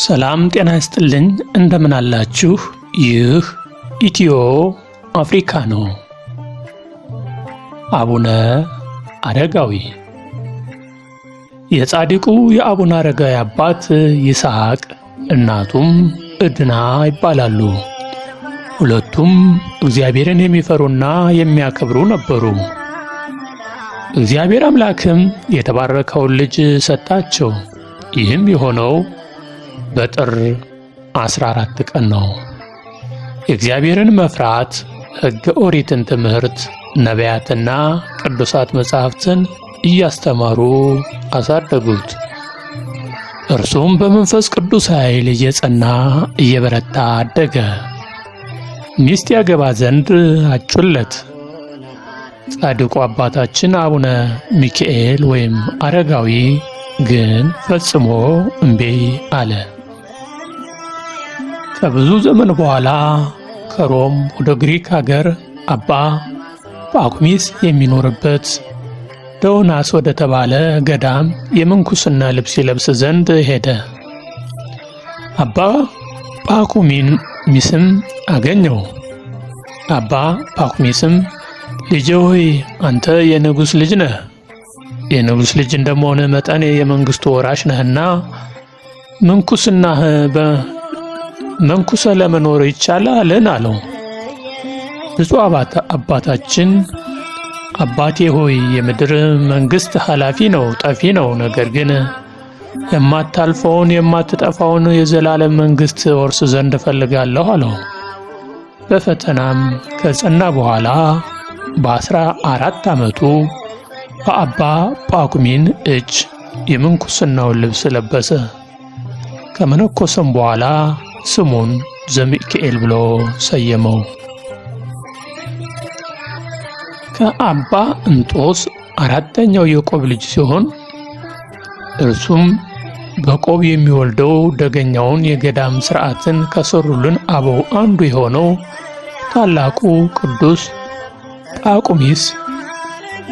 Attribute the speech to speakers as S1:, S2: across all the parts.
S1: ሰላም ጤና ይስጥልኝ እንደምን አላችሁ? ይህ ኢትዮ አፍሪካ ነው። አቡነ አረጋዊ የጻድቁ የአቡነ አረጋዊ አባት ይስሐቅ እናቱም ዕድና ይባላሉ። ሁለቱም እግዚአብሔርን የሚፈሩና የሚያከብሩ ነበሩ። እግዚአብሔር አምላክም የተባረከውን ልጅ ሰጣቸው። ይህም የሆነው በጥር 14 ቀን ነው። የእግዚአብሔርን መፍራት ሕገ ኦሪትን ትምህርት ነቢያትና ቅዱሳት መጻሕፍትን እያስተማሩ አሳደጉት። እርሱም በመንፈስ ቅዱስ ኃይል እየጸና እየበረታ አደገ። ሚስት ያገባ ዘንድ አጩለት። ጻድቁ አባታችን አቡነ ሚካኤል ወይም አረጋዊ ግን ፈጽሞ እምቢ አለ። ከብዙ ዘመን በኋላ ከሮም ወደ ግሪክ ሀገር አባ ጳኩሚስ የሚኖርበት ዶናስ ወደ ተባለ ገዳም የምንኩስና ልብስ ይለብስ ዘንድ ሄደ። አባ ጳኩሚስም አገኘው። አባ ጳኩሚስም ልጄ ሆይ አንተ የንጉሥ ልጅ ነህ። የንጉሥ ልጅ እንደመሆንህ መጠን የመንግሥቱ ወራሽ ነህና መንኩሰ ለመኖር ይቻላልን? አለው። ብፁዕ አባታችን አባቴ ሆይ የምድር መንግሥት ኃላፊ ነው፣ ጠፊ ነው። ነገር ግን የማታልፈውን የማትጠፋውን የዘላለም መንግሥት ወርስ ዘንድ እፈልጋለሁ አለው። በፈተናም ከጸና በኋላ በ14 ዓመቱ በአባ ጳኩሚን እጅ የምንኩስናውን ልብስ ለበሰ። ከመነኮሰም በኋላ ስሙን ዘሚካኤል ብሎ ሰየመው። ከአባ እንጦስ አራተኛው የቆብ ልጅ ሲሆን እርሱም በቆብ የሚወልደው ደገኛውን የገዳም ሥርዓትን ከሰሩልን አበው አንዱ የሆነው ታላቁ ቅዱስ ጳኩሚስ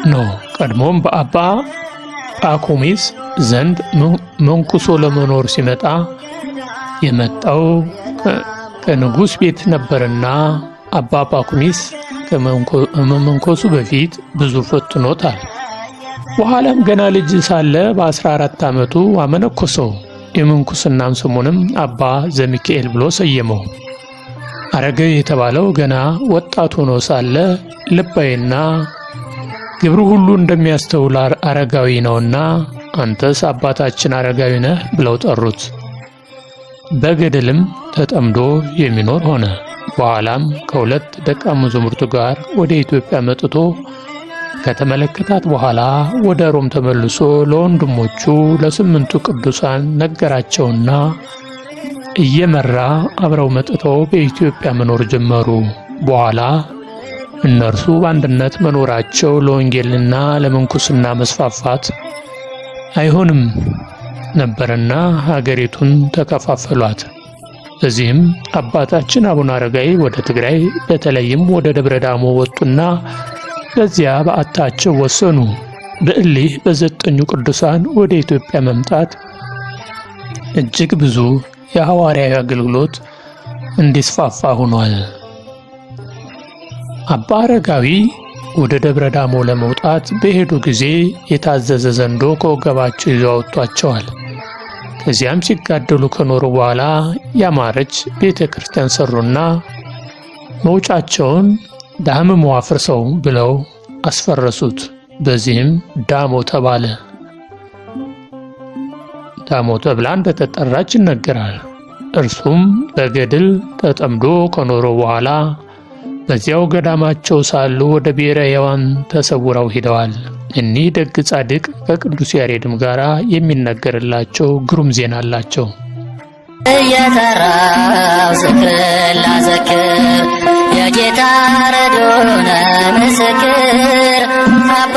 S1: ነው። ቀድሞም በአባ ጳኩሚስ ዘንድ መንኩሶ ለመኖር ሲመጣ የመጣው ከንጉሥ ቤት ነበርና አባ ጳኩሚስ ከመንኮሱ በፊት ብዙ ፈትኖታል። በኋላም ገና ልጅ ሳለ በ14 ዓመቱ አመነኮሰው። የምንኩስናም ስሙንም አባ ዘሚካኤል ብሎ ሰየመው። አረጋዊ የተባለው ገና ወጣት ሆኖ ሳለ ልባዊና ግብሩ ሁሉ እንደሚያስተውል አረጋዊ ነውና አንተስ አባታችን አረጋዊ ነህ ብለው ጠሩት። በገድልም ተጠምዶ የሚኖር ሆነ። በኋላም ከሁለት ደቀ መዛሙርቱ ጋር ወደ ኢትዮጵያ መጥቶ ከተመለከታት በኋላ ወደ ሮም ተመልሶ ለወንድሞቹ ለ8ቱ ቅዱሳን ነገራቸውና እየመራ አብረው መጥተው በኢትዮጵያ መኖር ጀመሩ። በኋላ እነርሱ በአንድነት መኖራቸው ለወንጌልና ለምንኩስና መስፋፋት አይሆንም ነበርና ሀገሪቱን ተከፋፈሏት። በዚህም አባታችን አቡነ አረጋዊ ወደ ትግራይ በተለይም ወደ ደብረ ዳሞ ወጡና በዚያ በዓታቸው ወሰኑ። በእሊህ በ9ኙ ቅዱሳን ወደ ኢትዮጵያ መምጣት እጅግ ብዙ የሐዋርያዊ አገልግሎት እንዲስፋፋ ሆኗል። አባ አረጋዊ ወደ ደብረ ዳሞ ለመውጣት በሄዱ ጊዜ የታዘዘ ዘንዶ ከወገባቸው ይዘው አወጧቸዋል። ከዚያም ሲጋደሉ ከኖሩ በኋላ ያማረች ቤተ ክርስቲያን ሰሩና መውጫቸውን ዳህምሞ አፍርሰው ብለው አስፈረሱት። በዚህም ዳሞ ተባለ። ዳሞ ተብላ እንደተጠራች ይነገራል። እርሱም በገድል ተጠምዶ ከኖሩ በኋላ በዚያው ገዳማቸው ሳሉ ወደ ብሔረ ሕያዋን ተሰውረው ሄደዋል። እኒህ ደግ ጻድቅ ከቅዱስ ያሬድም ጋር የሚነገርላቸው ግሩም ዜና አላቸው።
S2: እየተራው ዝክር ላዘክር የጌታ ረድኤቱን ምስክር አባ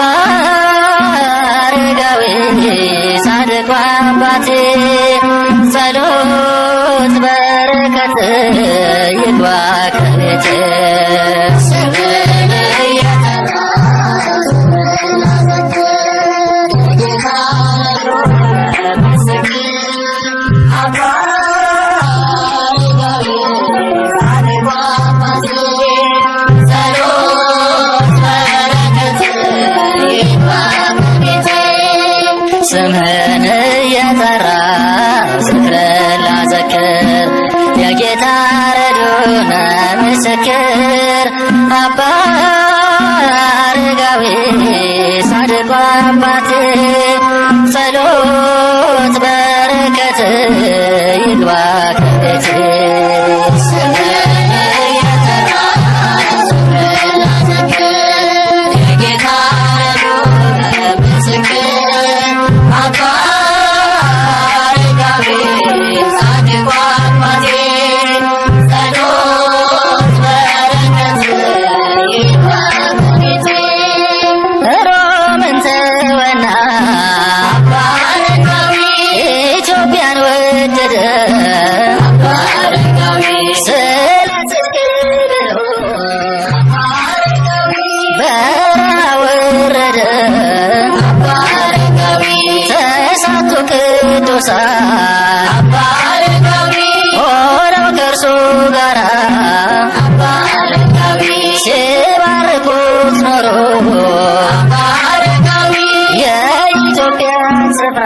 S2: አረጋዊ ጻድቁ አባቴ ጸሎት በረከት ይግባ ከቤቴ Abba አባት ጸሎት በረከት ይግባ ከቤት ሆነው ከእርሱ ጋራ ሲባርኩት ኖሮ የኢትዮጵያን ስፍራ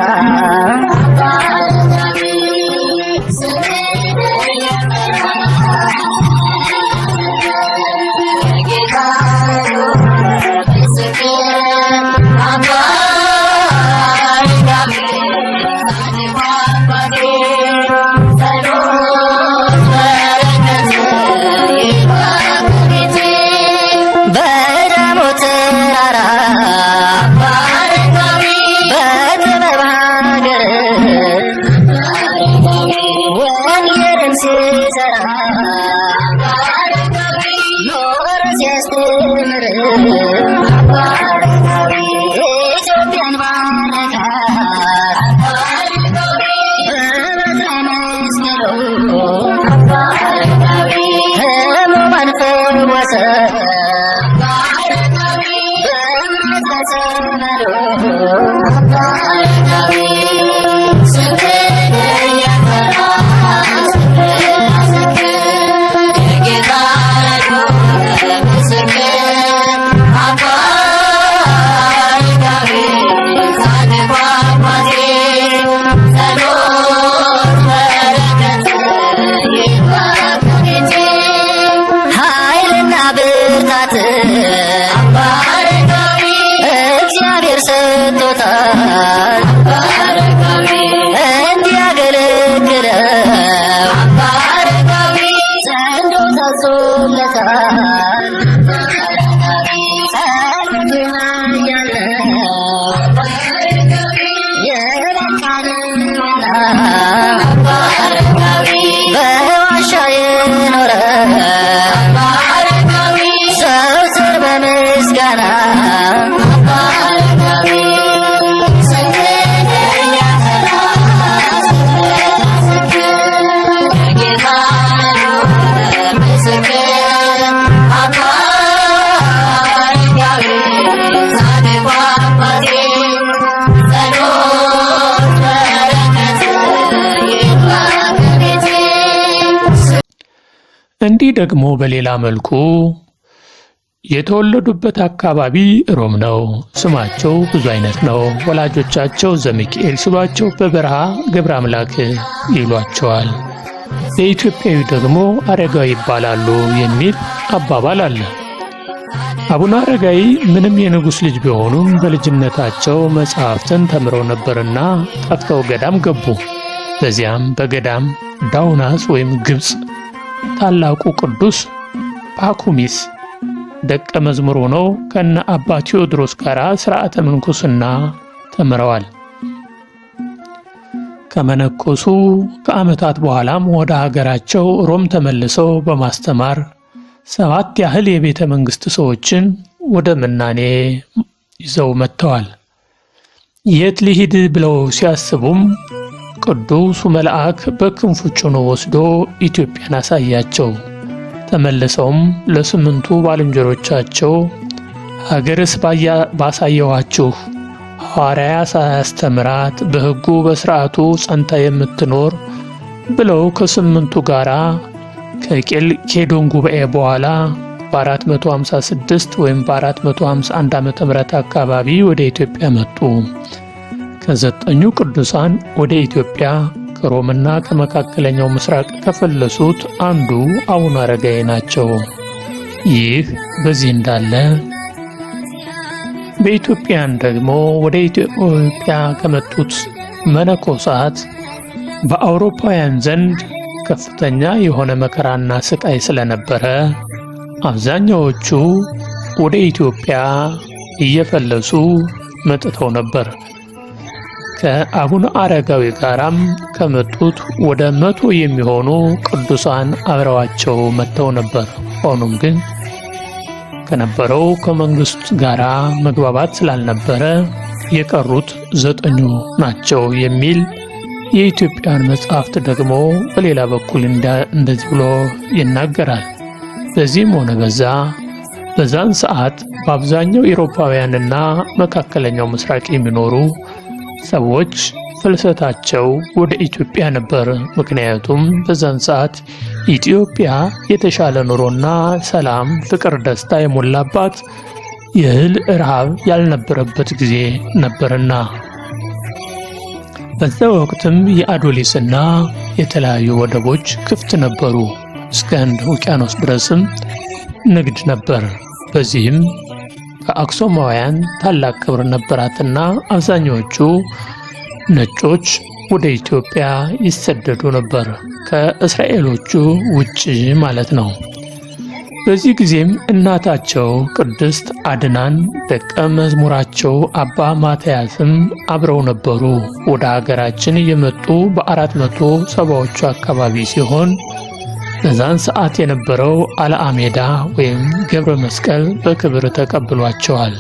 S1: እንዲህ ደግሞ በሌላ መልኩ የተወለዱበት አካባቢ ሮም ነው። ስማቸው ብዙ አይነት ነው። ወላጆቻቸው ዘሚካኤል ሲሏቸው በበረሃ ገብረ አምላክ ይሏቸዋል። በኢትዮጵያዊ ደግሞ አረጋዊ ይባላሉ የሚል አባባል አለ። አቡነ አረጋዊ ምንም የንጉሥ ልጅ ቢሆኑም በልጅነታቸው መጽሐፍትን ተምረው ነበርና ጠፍተው ገዳም ገቡ። በዚያም በገዳም ዳውናስ ወይም ግብፅ ታላቁ ቅዱስ ፓኩሚስ ደቀ መዝሙር ሆነው ከነ አባ ቴዎድሮስ ጋር ሥርዓተ ምንኩስና ተምረዋል። ከመነኮሱ ከዓመታት በኋላም ወደ ሀገራቸው ሮም ተመልሰው በማስተማር 7 ያህል የቤተ መንግሥት ሰዎችን ወደ ምናኔ ይዘው መጥተዋል። የት ሊሂድ ብለው ሲያስቡም ቅዱሱ መልአክ በክንፉ ጭኖ ወስዶ ኢትዮጵያን አሳያቸው። ተመልሰውም ለ8ቱ ባልንጀሮቻቸው ሀገርስ ባሳየኋችሁ ሐዋርያ ሳያስተምራት በሕጉ በሥርዓቱ ጸንታ የምትኖር ብለው ከ8ቱ ጋራ ከኬልቄዶን ጉባኤ በኋላ በ456 ወይም በ451 ዓመተ ምህረት አካባቢ ወደ ኢትዮጵያ መጡ። ከ9ኙ ቅዱሳን ወደ ኢትዮጵያ ከሮምና ከመካከለኛው ምስራቅ ከፈለሱት አንዱ አቡነ አረጋዊ ናቸው። ይህ በዚህ እንዳለ በኢትዮጵያን ደግሞ ወደ ኢትዮጵያ ከመጡት መነኮሳት በአውሮፓውያን ዘንድ ከፍተኛ የሆነ መከራና ስቃይ ስለነበረ አብዛኛዎቹ ወደ ኢትዮጵያ እየፈለሱ መጥተው ነበር። ከአቡነ አረጋዊ ጋራም ከመጡት ወደ 100 የሚሆኑ ቅዱሳን አብረዋቸው መጥተው ነበር። ሆኖም ግን ከነበረው ከመንግስት ጋራ መግባባት ስላልነበረ የቀሩት 9 ናቸው የሚል የኢትዮጵያን መጽሐፍት ደግሞ በሌላ በኩል እንደዚህ ብሎ ይናገራል። በዚህም ሆነ በዛን ሰዓት በአብዛኛው አውሮፓውያንና መካከለኛው ምስራቅ የሚኖሩ ሰዎች ፍልሰታቸው ወደ ኢትዮጵያ ነበር። ምክንያቱም በዛን ሰዓት ኢትዮጵያ የተሻለ ኑሮና ሰላም፣ ፍቅር፣ ደስታ የሞላባት የእህል ረሃብ ያልነበረበት ጊዜ ነበርና በዛ ወቅትም የአዶሊስና የተለያዩ ወደቦች ክፍት ነበሩ። እስከ ህንድ ውቅያኖስ ድረስም ንግድ ነበር። በዚህም ከአክሱማውያን ታላቅ ክብር ነበራትና አብዛኞቹ ነጮች ወደ ኢትዮጵያ ይሰደዱ ነበር፣ ከእስራኤሎቹ ውጭ ማለት ነው። በዚህ ጊዜም እናታቸው ቅድስት አድናን ደቀ መዝሙራቸው አባ ማትያስም አብረው ነበሩ። ወደ ሀገራችን የመጡ በ470ዎቹ አካባቢ ሲሆን በዛን ሰዓት የነበረው አልአሜዳ ወይም ገብረ መስቀል በክብር ተቀብሏቸዋል።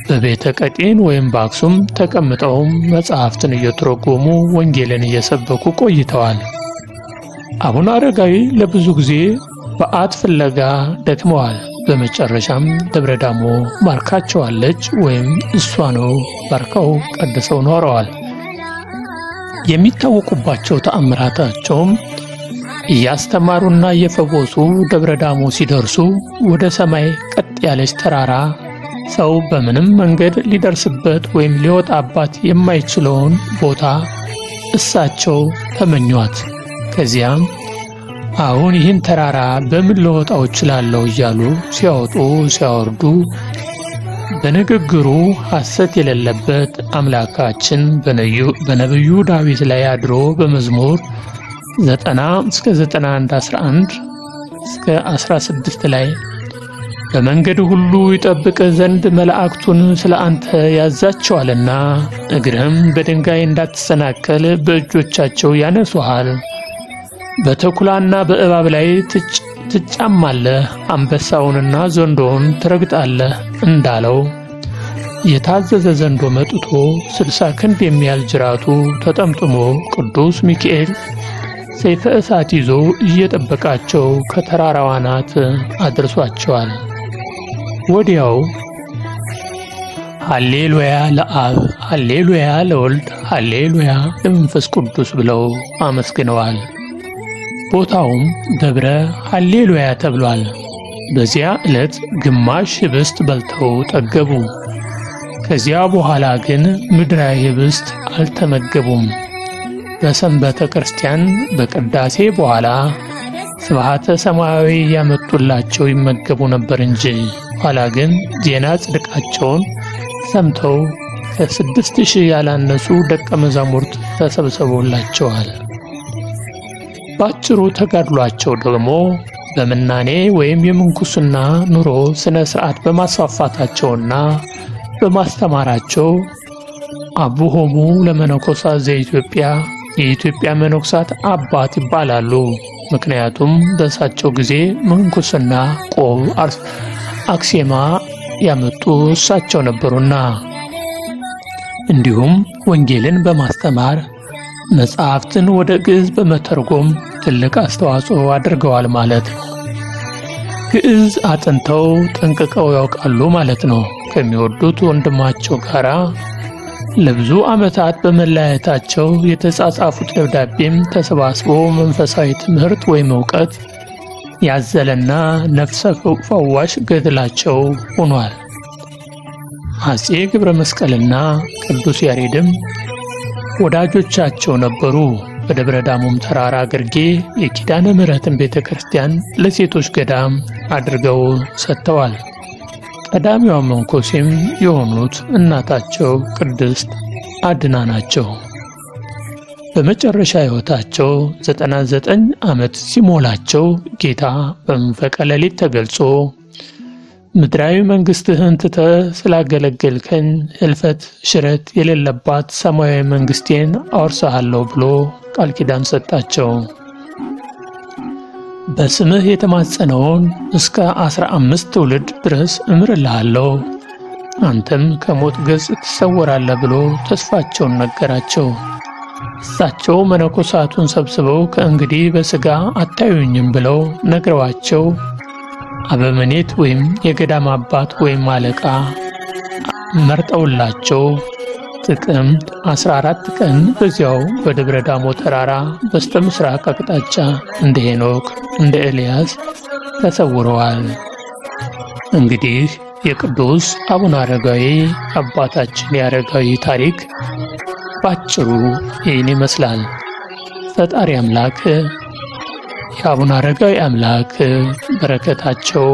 S1: በቤተ ቀጢን ወይም በአክሱም ተቀምጠውም መጽሐፍትን እየተረጎሙ ወንጌልን እየሰበኩ ቆይተዋል። አቡነ አረጋዊ ለብዙ ጊዜ በዓት ፍለጋ ደክመዋል። በመጨረሻም ደብረ ዳሞ ባርካቸዋለች ወይም እሷ ነው ባርከው ቀድሰው ኖረዋል። የሚታወቁባቸው ተአምራታቸውም እያስተማሩና እየፈወሱ ደብረ ዳሞ ሲደርሱ ወደ ሰማይ ቀጥ ያለች ተራራ ሰው በምንም መንገድ ሊደርስበት ወይም ሊወጣባት የማይችለውን ቦታ እሳቸው ተመኟት። ከዚያም አሁን ይህን ተራራ በምን ልወጣው እችላለሁ እያሉ ሲያወጡ ሲያወርዱ በንግግሩ ሐሰት የሌለበት አምላካችን በነቢዩ ዳዊት ላይ አድሮ በመዝሙር 90 እስከ 91 11 እስከ 16 ላይ በመንገድ ሁሉ ይጠብቅ ዘንድ መላእክቱን ስለ አንተ ያዛቸዋልና እግርህም በድንጋይ እንዳትሰናከል በእጆቻቸው ያነሱሃል። በተኩላና በእባብ ላይ ትጫማለህ፣ አንበሳውንና ዘንዶውን ትረግጣለህ እንዳለው የታዘዘ ዘንዶ መጥቶ 60 ክንድ የሚያህል ጅራቱ ተጠምጥሞ ቅዱስ ሚካኤል ሰይፈ እሳት ይዞ እየጠበቃቸው ከተራራዋ አናት አድርሷቸዋል። ወዲያው ሃሌሉያ ለአብ፣ ሃሌሉያ ለወልድ፣ ሃሌሉያ ለመንፈስ ቅዱስ ብለው አመስግነዋል። ቦታውም ደብረ ሃሌሉያ ተብሏል። በዚያ ዕለት ግማሽ ህብስት በልተው ጠገቡ። ከዚያ በኋላ ግን ምድራዊ ህብስት አልተመገቡም። በሰንበተ ክርስቲያን በቅዳሴ በኋላ ስብሐተ ሰማያዊ ያመጡላቸው ይመገቡ ነበር እንጂ። ኋላ ግን ዜና ጽድቃቸውን ሰምተው ከ6000 ያላነሱ ደቀ መዛሙርት ተሰብስበውላቸዋል። ባጭሩ ተጋድሏቸው ደግሞ በምናኔ ወይም የምንኩስና ኑሮ ስነ ስርዓት በማስፋፋታቸውና በማስተማራቸው አቡሆሙ ለመነኮሳት ዘኢትዮጵያ የኢትዮጵያ መነኮሳት አባት ይባላሉ። ምክንያቱም በእሳቸው ጊዜ ምንኩስና፣ ቆብ፣ አክሴማ ያመጡ እሳቸው ነበሩና። እንዲሁም ወንጌልን በማስተማር መጽሐፍትን ወደ ግዕዝ በመተርጎም ትልቅ አስተዋጽኦ አድርገዋል ማለት ነው። ግዕዝ አጥንተው ጠንቅቀው ያውቃሉ ማለት ነው። ከሚወዱት ወንድማቸው ጋራ ለብዙ ዓመታት በመለያየታቸው የተጻጻፉት ደብዳቤም ተሰባስቦ መንፈሳዊ ትምህርት ወይም ዕውቀት ያዘለና ነፍሰ ፈዋሽ ገድላቸው ሆኗል። አፄ ገብረ መስቀልና ቅዱስ ያሬድም ወዳጆቻቸው ነበሩ። በደብረ ዳሞም ተራራ ግርጌ የኪዳነ ምሕረትን ቤተ ክርስቲያን ለሴቶች ገዳም አድርገው ሰጥተዋል። ቀዳሚዋ መነኮሴም የሆኑት እናታቸው ቅድስት አድና ናቸው። በመጨረሻ ሕይወታቸው 99 ዓመት ሲሞላቸው ጌታ በመንፈቀ ሌሊት ተገልጾ ምድራዊ መንግሥትህን ትተህ ስላገለገልከኝ ሕልፈት ሽረት የሌለባት ሰማያዊ መንግሥቴን አወርስሃለሁ ብሎ ቃል ኪዳን ሰጣቸው። በስምህ የተማጸነውን እስከ 15 ትውልድ ድረስ እምርልሃለሁ፣ አንተም ከሞት ገጽ ትሰወራለህ ብሎ ተስፋቸውን ነገራቸው። እሳቸው መነኮሳቱን ሰብስበው ከእንግዲህ በሥጋ አታዩኝም ብለው ነግረዋቸው አበምኔት ወይም የገዳም አባት ወይም አለቃ መርጠውላቸው ጥቅምት 14 ቀን በዚያው በደብረ ዳሞ ተራራ በስተ ምስራቅ አቅጣጫ እንደ ሄኖክ እንደ ኤልያስ ተሰውረዋል። እንግዲህ የቅዱስ አቡነ አረጋዊ አባታችን የአረጋዊ ታሪክ ባጭሩ ይህን ይመስላል። ፈጣሪ አምላክ የአቡነ አረጋዊ አምላክ በረከታቸው፣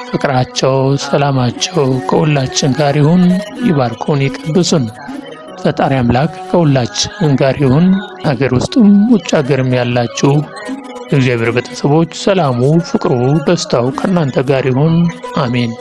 S1: ፍቅራቸው፣ ሰላማቸው ከሁላችን ጋር ይሁን። ይባርኩን፣ ይቀድሱን። ፈጣሪ አምላክ ከሁላችን ጋር ይሁን። አገር ውስጥም ውጭ ሀገርም ያላችሁ የእግዚአብሔር ቤተሰቦች ሰላሙ፣ ፍቅሩ፣ ደስታው ከእናንተ ጋር ይሁን። አሜን።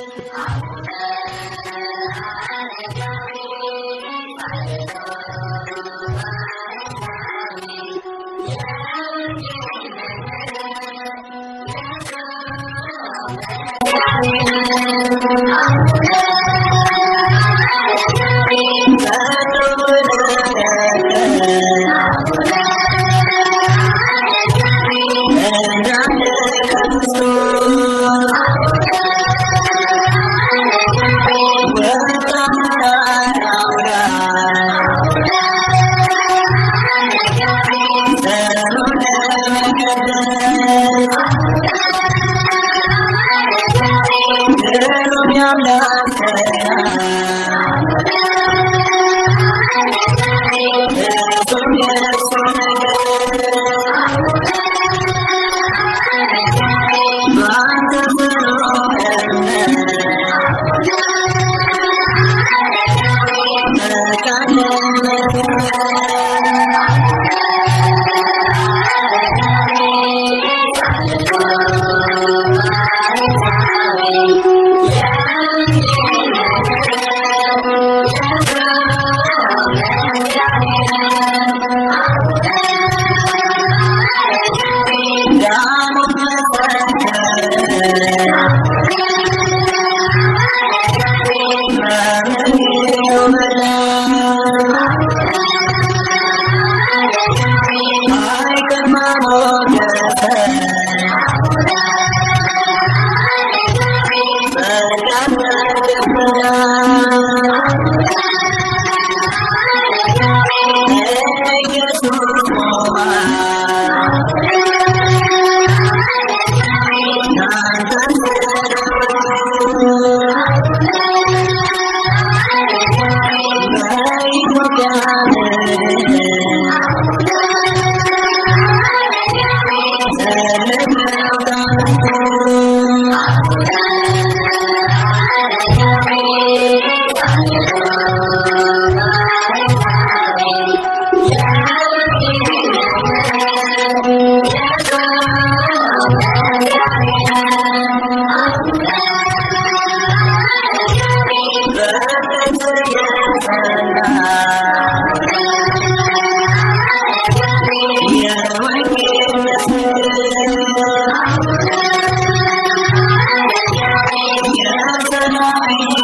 S2: Yeah.